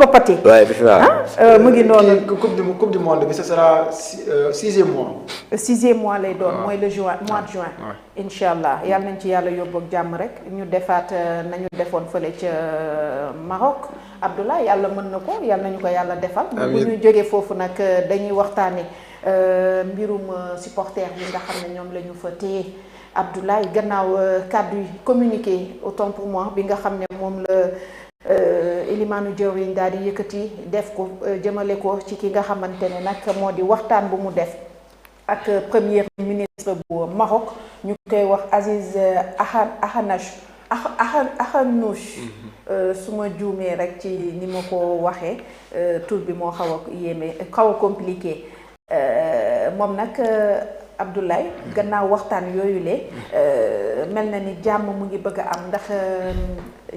Kopati. Mu ngi noonu. coupe du monde bi ce sera 6e mois. 6e mois lay doon mooy le mois de juin. incha allah yal nañ ci yàlla yóbbu ak jàmm rek ñu defaat nañu defoon fële ca Maroc Abdoulaye yàlla mën na ko yal nañu ko yàlla defal. bu ñu jógee foofu nag dañuy waxtaane mbirum supporter yi nga xam ne ñoom la ñu fa téye Abdoulaye gannaaw kàddu yi communiqué autant pour moi bi nga xam ne moom la. Elimane Diawrigne daal di yëkkati def ko jëmale ko ci ki nga xamante ne nag moo di waxtaan bu mu def ak premier ministre bu Maroc ñu koy wax Aziz Ahanouch su ma juumee rek ci ni ma ko waxee tur bi moo xaw a yéeme xaw a compliqué moom nag Abdoulaye gannaaw waxtaan yooyu le mel na ni jàmm mu ngi bëgg a am ndax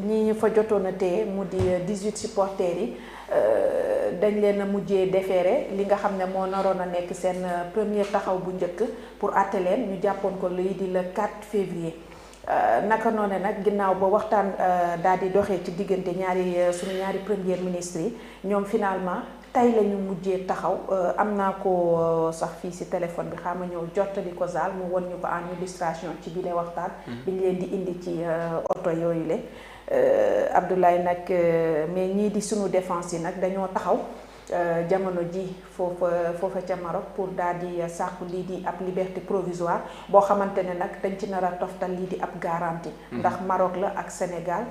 ñi ñu fa jotoon a téye mu di 18 supporters yi dañ leen a mujjee déféré li nga xam ne moo naroon a nekk seen premier taxaw bu njëkk pour àtte leen ñu jàppoon ko lii di le 4 février naka noone nag ginnaaw ba waxtaan daal di doxee ci diggante suñu ñaari premier ministre yi ñoom finalement tey la ñu mujjee taxaw am naa ko sax fii ci téléphone bi xaama ñëw jottali ko zaal mu won ñu ko en illustration ci bile waxtaan bi ñu leen di indi ci oto yooyu le Abdoulaye nag mais ñii di sunu défense yi nag dañoo taxaw jamono ji foofa ca Maroc pour daal di sàkku lii di ab liberté provisoire boo xamante ne nag dañ ci nar a toftal lii di ab garantie ndax Maroc la ak Sénégal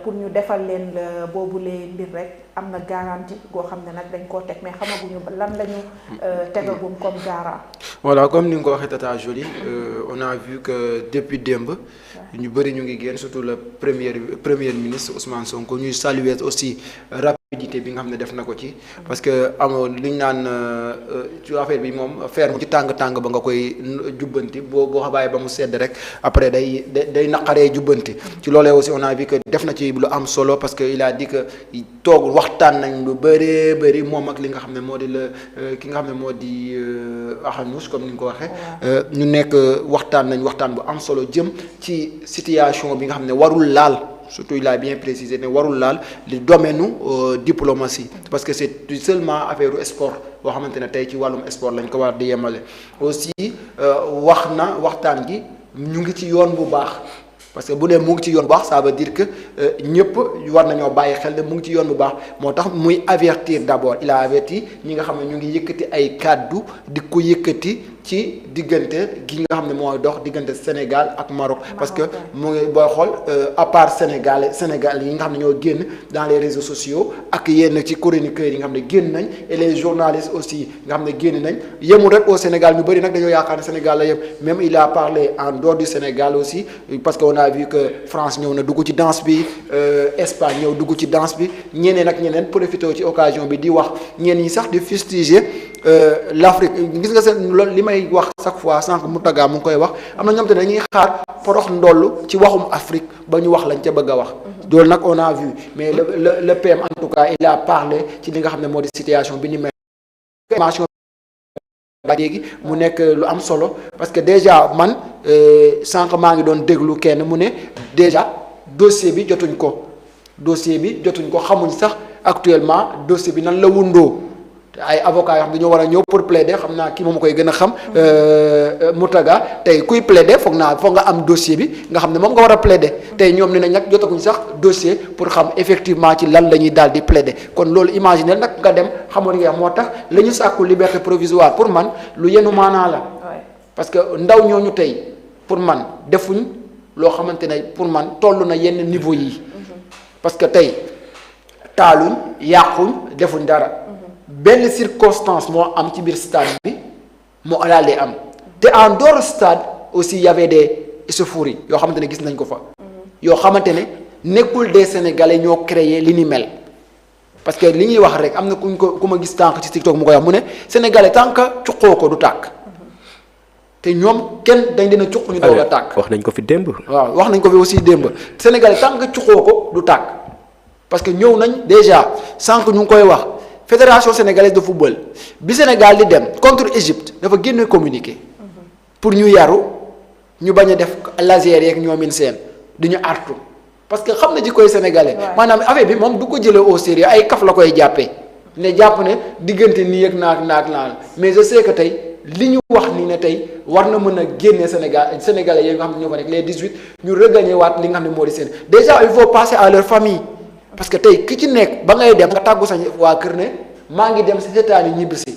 pour ñu defal leen boobulee mbir rek am na garantie goo xam ne nag dañ koo teg mais xamaguñu lan la ñu tegagum comme garant. Voilà comme ni nga ko waxee Tata Jolie on a vu que depuis démb ñu bëri ñu ngi génn surtout le premier ministre Ousmane Sonko ñuy saluer aussi rapidité bi nga xam ne def na ko ci parce que amoo li ñu naan ci affaire bi moom fer ci tàng ba nga koy jubbanti boo xabaay ba mu sedd rek après day naqaree jubbanti ci loolee aussi on a vu que def na ci lu am solo parce que il a dit que toog waxtaan nañ lu bëree bëri moom ak li nga xam ne moo di ki nga xam ne moo di Ahanouch comme ni nga ko waxee ñu nekk waxtaan bu am solo jëm ci situation bi nga xam ne warul laal surtout il a bien précisé ne warul laal li domaine diplomatie parce que c'est seulement affaire sport boo xamante ne tey ci wàllum sport lañ ko war di yemale aussi waxtaan gi ñu ngi ci yoon bu baax parce que bu dee mu ngi ci yoon bu baax ça veut dire que ñëpp war nañoo bàyyi xel ne mu ngi ci yoon bu baax moo tax muy avertir d'abord il a averti ñi nga xam ne ñu ngi yëkkati ay kàddu di ko yëkkati ci diggante gi nga xam ne mooy dox diggante Sénégal ak Maroc parce que mu ngi booy xool à part Sénégal yi nga xam ne ñoo génn dans les réseaux sociaux ak yenn ci chroniqueurs yi nga xam ne génn nañ et les journalistes aussi nga xam ne génn nañ yemul rek au Sénégal ñu bëri nag dañoo yaakaar ne Sénégal la yem même il a parlé en dehors du Sénégal aussi parce que on a vu que France ñëw na dugg ci danse bi Espagne ñëw dugg ci danse bi ñeneen profité ci occasion bi di wax ñenn ñi sax di fustiger l'Afrique gis nga seen loolu li may wax chaque fois sànq mu taggaa mu ngi koy wax am na ñoom te dañuy xaar porox ndoll ci waxum Afrique ba ñu wax lañ ca bëgg a wax loolu nag on a vu mais le PM en tout cas il a parlé ci li nga xam ne moo di situation bi ni mel léegi mu nekk lu am solo parce que déjà man sànq maa ngi doon déglu kenn mu ne déjà dossier bi jotuñ ko xamuñ sax actuellement dossier bi nan la wundoo ay avocats yoo xam dañoo war a ñëw pour plaider xam naa kii moom koy gën a xam Moutaga tey kuy plaider foog nga am dossier bi nga xam ne moom nga war a plaider tey ñoom ne nañ nag jotaguñ sax dossier pour xam effectivement ci lan la ñuy daal di plaider kon loolu imaginer nag nga dem xamoon nga moo tax la ñu sàkku liberté provisoire pour man lu yenu maanaa la parce que ndaw ñooñu tey pour man defuñ loo xamante ne pour man toll na yenn niveau yi parce que tey taaluñ yàquñ defuñ dara benn circonstance moo am ci biir stade bi moo alaalee am te en dehors stade aussi y avait des échauffourées yoo xamante ne gis nañ ko fa yoo xamante ne nekkul des sénégalais ñoo créé li ni mel parce que li ñuy wax rek am na ku ma gis tànk ci TikTok mu koy wax mu ne sénégalais tant que cuqoo ko du tàkk te ñoom kenn dañ dina cuq ñu doog a tàkk. wax nañ ko fi démb. waaw wax nañ ko fi aussi démb sénégalais tant que cuqoo ko du tàkk parce que ñëw nañ déjà sànq ñu ngi koy wax. Fédération sénégalaise de football bi Sénégal di dem contre Égypte dafa génne communiqué pour ñu yaru ñu bañ a def laser yeeg ñoomin seen du ñu artu parce que xam na ji koy sénégalais. maanaam affaire bi moom du ko jëlee au sérieux ay kaf la koy jàppee ne jàpp ne diggante nii ak naak mais je sais que tey li ñu wax nii ne tey war na mën a génne sénégalais yi nga xam ne ñoo fa nekk les 18 ñu regagner waat li nga xam ne moo di seen déjà il faut passer à leur famille parce que tey ki ci nekk ba ngay dem nga tàggu sa waa kër ne maa ngi dem si seetaani ñibbisi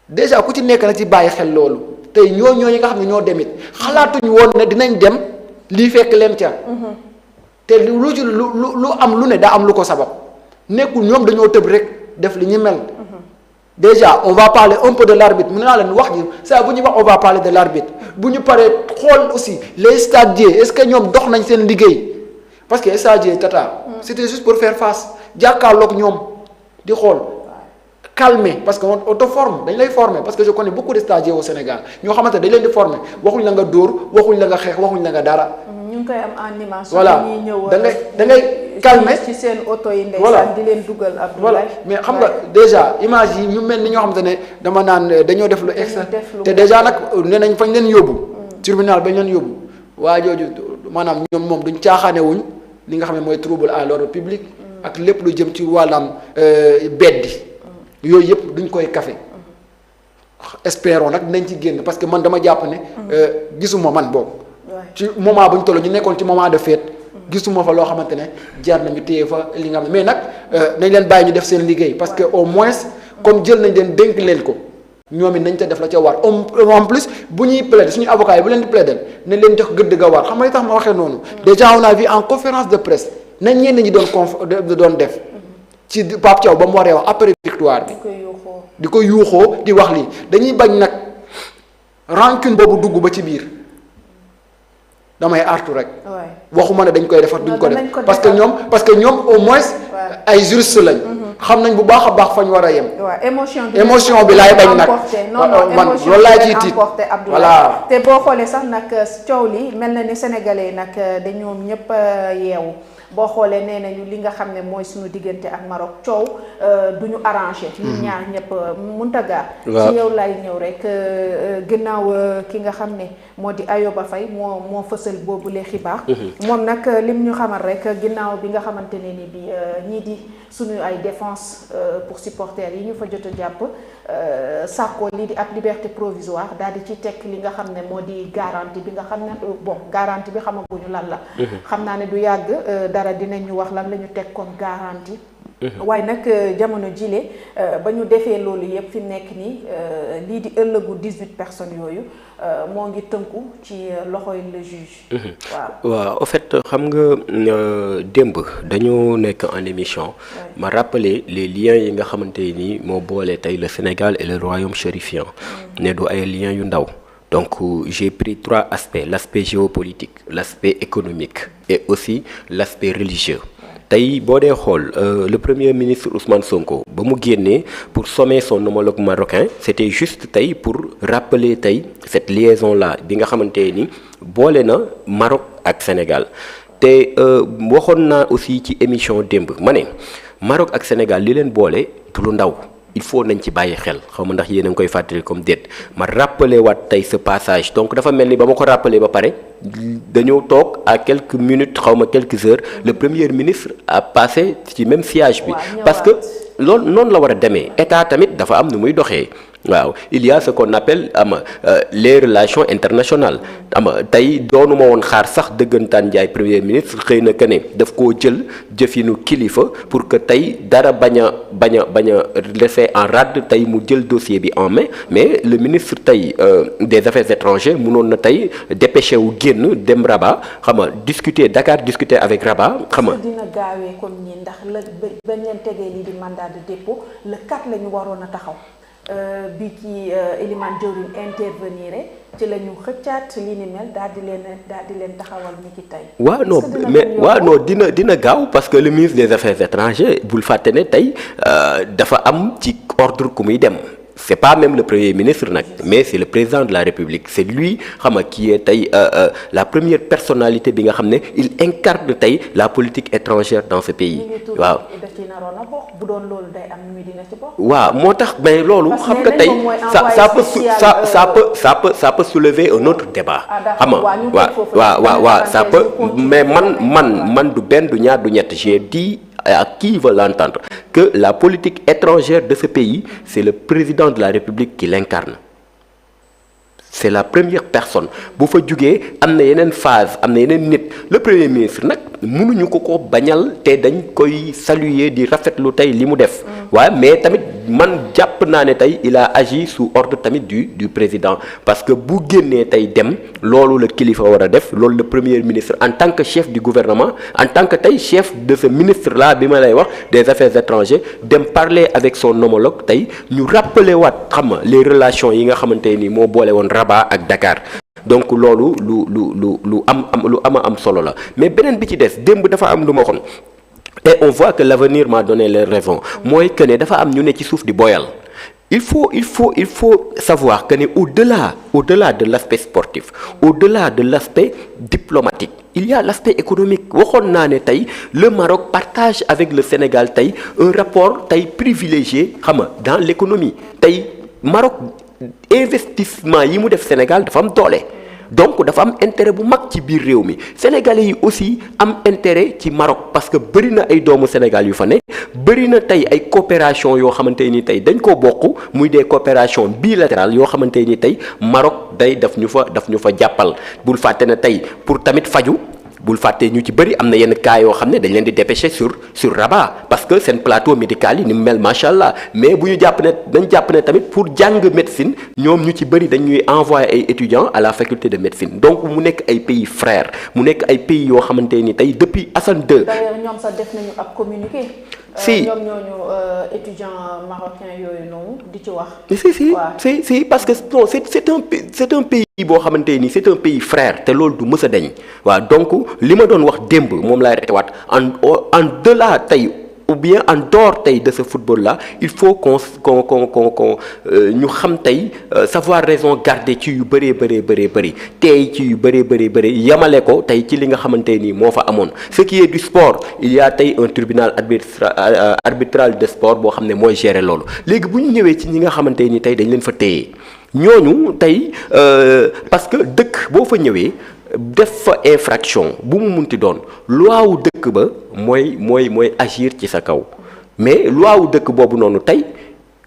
déjà ku ci nekk na ci bàyyi xel loolu tey ñooñu nga xam ne ñoo demit xalaatuñu woon ne dinañ dem lii fekk leen ca te lu ci lu am lu ne daa am lu ko sabab nekkul ñoom dañoo tëb rek def li ñu mel déjà on va parler un peu de l'arbitre mën naa leen wax ji saa bu ñuy wax on va parler de l'arbitre bu ñu paree xool aussi les stadiers est-ce que ñoom dox nañ seen liggéey parce que stadiers Tata c'était juste pour faire face jàkkaarloog ñoom di xool calmer parce que on te forme dañ lay former parce que je connais beaucoup de stagiaires au Sénégal ñoo xamante dañ leen di former waxuñ la nga dóor waxuñ la nga xeex waxuñ la nga dara. ñu ngi koy am en image. voilà da ngay calmer ci seen oto yi ndeysaan di leen dugal Abdoulaye. voilà mais xam nga déjà image yi ñu mel ni ñoo xamante ne dama naan dañoo def lu extra te déjà nag nee nañ fañ leen yóbbu. tribunal bañ leen yóbbu waa jooju maanaam ñoom moom duñ caaxaane wuñ li nga xam ne mooy trouble à l'ordre public. ak lépp lu jëm ci wàllam beddi yooyu yëpp duñ koy kafe espérons nag dinañ ci génn parce que man dama jàpp ne gisuma man boobu ci moment bu ñu toll ñu nekkoon ci moment de fête gisuma fa loo xamante ne jar nañu téye fa li nga xam ne mais nag nañ leen bàyyi ñu def seen liggéey parce que au moins comme jël nañ leen dénk leen ko ñoom it nañ ca def la ca war en plus bu ñuy plaider suñu avocat yi bu leen di plaider nañ leen jox gëdd ga war xam nga li tax ma waxee noonu déjà on a vu en conférence de presse nañ ñenn ñi doon def ci Pape Thiaw ba mu waree wax après victoire bi di ko yuuxoo di wax lii dañuy bañ nag rancune boobu dugg ba ci biir damay artu rek waxuma ne dañ koy defar duñ ko def parce que ñoom au moins ay juriste lañ xam nañ bu baax a baax fañ war a yem émotion bi laay bañ nag man loolu laay ciy tiit voilà te boo xoolee sax nag coow li mel na ni sénégalais nag dañoom ñëpp yeewu boo xoolee nee nañu li nga xam ne mooy suñu diggante ak Maroc coow du ñu arrangé ñun ñaar ñëpp Mountaga ci yow lay ñëw rek ginnaaw ki nga xam ne moo di Ayoba Faye moo fësal boobu les xibaar moom nag lim ñu xamal rek ginnaaw bi nga xamante ne ni bi ñii di suñu ay défense pour supporters yi ñu fa jot a jàpp sàkkoo lii di ab liberté provisoire daal di ci teg li nga xam ne moo di garantie bi nga xam ne bon garantie bi xamaguñu lan la xam naa ne du yàgg dara dinañ ñu wax lan la ñu teg comme garantie waaye nag jamono jile ba ñu defee loolu yëpp fi mu nekk nii lii di ëllëgu 18 personnes yooyu moo ngi tënku ci loxoy le juge waaw en fait xam nga démb dañoo nekk en émission ma rappeler les liens yi nga xamante ni moo boole tey le Sénégal et le royaume chérifien ne du ay liens yu ndaw donc j'ai pris 3 aspects l'aspect géopolitique l'aspect économique et aussi l'aspect religieux tey boo dee xool le premier ministre Ousmane Sonko ba mu génnee pour sommer son homologue marocain c'était juste tey pour rappeler tey cette liaison là bi nga xamante ni boole na Maroc ak Sénégal te waxoon naa aussi ci émission démb ma ne Maroc ak Sénégal li leen boole du lu ndaw il faut nañ ci bàyyi xel xaw ma ndax yéen a ngi koy fàttali comme déet ma rappeler waat tey ce passage donc dafa mel ni ba ma ko rappeler ba pare dañoo toog à quelques minutes xaw ma quelques heures le premier ministre a passé ci même siège bi parce que loolu noonu la war a demee état tamit dafa am nu muy doxee waaw il y a ce qu'on appelle les relations internationales tey doonuma woon xaar sax dëggantaan Njaay premier ministre xëy na que ne daf koo jël jëfinu kilifa pour que tey dara bañ a laisser en rade tey mu jël dossier bi en main mais le ministre tey des affaires étrangères mënoon na tey dépêché wu génn dem Rabat xam nga discuter Dakar discuter avec Rabat xam nga. dina gaawee comme ñi ndax la bañ leen tegee lii di mandat de dépôt le 4 la ñu waroon a taxaw. bi ci Elimane Diorine intervenir ci la ñu xëccaat li ni mel daal di leen taxawal ni ki tey. waaw non dina gaaw parce que le ministre des affaires étrangères bul fàtte ne tey dafa am ci ordre ku muy dem c'est pas même le premier ministre nag mais c'est le président de la République c'est lui xam nga qui est tey la première personnalité bi nga xam ne il incarne tey la politique étrangère dans ce pays waaw. waaw moo tax mais loolu xam nga tey ça peut soulever un autre débat xam nga waaw ça peut mais man du benn du ñaar du ñett j'ai dit à qui veut l'entendre que la politique étrangère de ce pays c'est le président de la République qui l'incarne c'est la première personne bu fa jugee am na yeneen phase am na yeneen nit le premier ministre nag mënuñu ko bañal te dañ koy saluer di rafetlu tey li mu def waaye mais tamit man jàpp naa ne tey il a agi sous ordre tamit du président parce que bu génnee tey dem loolu la kilifa war a def loolu le premier ministre en tant que chef du gouvernement en tant que tey chef de ce ministre là bi ma lay wax des affaires étrangères dem parler avec son homologue tey ñu rappeler waat xam nga les relations yi nga xamante ni moo boole woon Rabat ak Dakar donc loolu lu am solo la mais beneen bi ci des démb dafa am lu ma waxoon et on voit que l'avenir m'a donné les raisons mooy que ne dafa am ñu ne ci suuf di boyal il faut savoir que ne au-delà de l'aspect sportif au-delà de l'aspect diplomatique il y a l'aspect économique waxoon naa ne tey le Maroc partage avec le Sénégal tey un rapport tey privilégié xam nga dans l'économie tey Maroc investissement yi mu def Sénégal dafa am doole donc dafa am intérêt bu mag ci biir réew mi sénégalais yi aussi am intérêt ci Maroc parce que bëri na ay doomu Sénégal yu fa ne bëri na tey ay coopération yoo xamante ni tey dañ koo bokk muy des coopérations bilatérales yoo xamante ni tey Maroc daf ñu fa jàppal bul fàtte ne tey pour tamit faju bul fàtte ñu ci bëri am na yenn cas yoo xam ne dañ leen di dépêcher sur Rabat parce que seen plateau médical yi ni mu mel macha allah mais bu ñu jàpp ne tamit pour jàng médecine ñoom ñu ci bëri dañuy envoyer ay étudiants à la faculté de médecine donc mu nekk ay pays frères mu nekk ay pays yoo xamante ni tey depuis Hassan II. d'ailleurs ñoom sax def nañu ab communiqué. si ñoom ñooñu étudiants marocains yooyu noonu di ci wax. si parce que non c'est un pays boo xamante ni c'est un pays frère te loolu du mës a deñ waaw donc li ma doon wax démb moom laay retewaat en delà tey ou bien en dehors tey de ce football là il faut qu'on ñu xam tey savoir raison garder ci yu bëri tey ci yu bëri yamale ko tey ci li nga xamante ni moo fa amoon ce qui est du sport il y a tey un tribunal arbitral de sport boo xam ne mooy gérer loolu léegi bu ñu ñëwee ci ñi nga xamante ni tey dañ leen fa téye ñooñu tey parce que dëkk boo fa ñëwee def fa infraction bu mu munti doon loi wu dëkk ba mooy agir ci sa kaw mais loi wu dëkk boobu noonu tey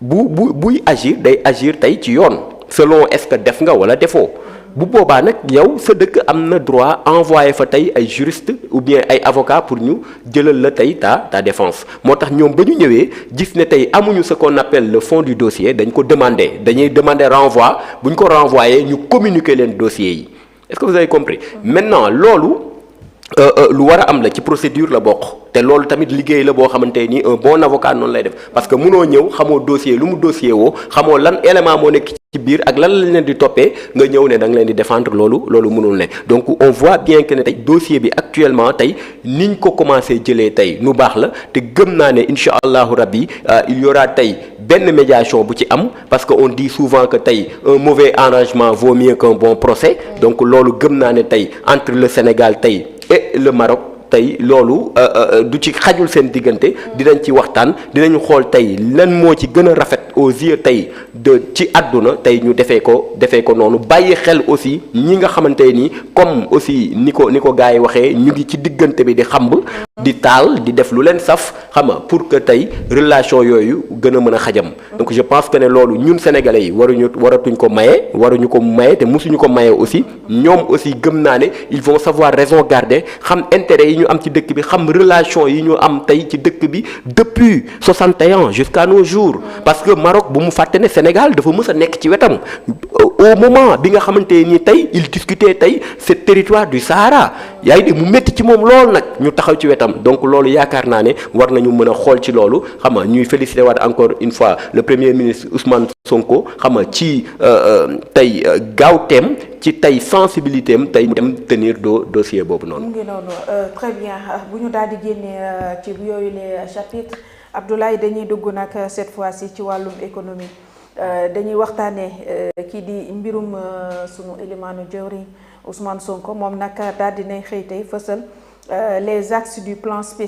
buy agir day agir tey ci yoon selon est-ce que def nga wala defoo bu boobaa nag yow sa dëkk am na droit envoyer fa tey ay juriste ou bien ay avocat pour ñu jëlal la tey ta défense moo tax ñoom ba ñu ñëwee gis ne tey amuñu ce qu'on appelle le fond du dossier dañuy demander renvoi bu ñu ko renvoyer ñu communiquer leen dossier yi est-ce que vous avez compris maintenant loolu lu war a am la ci procédure la bokk te loolu tamit liggéey la boo xamante ni un bon avocat noonu lay def parce que mënoo ñëw xamoo dossier lu mu dossier woo xamoo lan élément moo nekk ci biir ak lan lañ leen di toppee nga ñëw ne da nga leen di défendre loolu mënul ne donc on voit bien que ne tey dossier bi actuellement tey niñ ko commencé jëlee tey nu baax la te gëm naa ne incha allahu rabbi il y aura tey benn médiation bu ci am parce que on dit souvent que tey un mauvais arrangement vaut mieux qu'un bon procès donc loolu gëm naa ne tey entre le Sénégal tey et le Maroc tey loolu du ci xajul seen diggante dinañ ci waxtaan dinañu xool tey lan moo ci gën a rafet aux yeux tey ci àdduna tey ñu defee ko noonu bàyyi xel aussi ñi nga xamante ni comme aussi ni ko gars yi waxee ñu ngi ci diggante bi di xamb di taal di def lu leen saf xam nga pour que tey relation yooyu gën a mën a xajam donc je pense que ne loolu ñun sénégalais yi waruñu ko maye te musuñu ko maye aussi ñoom aussi gëm naa ne ils vont savoir raison garder xam intérêt yi ñu am ci dëkk bi xam relation yi ñu am tey ci dëkk bi depuis 61 jusqu'à nos jours parce que Maroc bu mu fàtte ne Sénégal dafa mës a nekk ci wetam au moment bi nga xamante ni tey il discutait tey ce territoire du Sahara yaa ngi dégg mu métti ci moom loolu nag ñu taxaw ci wetam donc loolu yaakaar naa ne war nañu mën a xool ci loolu xam nga ñuy féliciter waat encore une fois le premier ministre Ousmane Sonko xam nga ci tey gaawteem ci tey sensibilité am tey dem tenir dossier boobu noonu. mu ngi noonu très bien bu ñu daal di génnee ci yooyu les chapitres Abdoulaye dañuy dugg nag cette fois-ci ci wàllum économie dañuy waxtaanee kii di mbirum sunu élimaanu jëwriñ Ousmane Sonko moom nag daal dinay xëy tey fësal les axes du plan spécial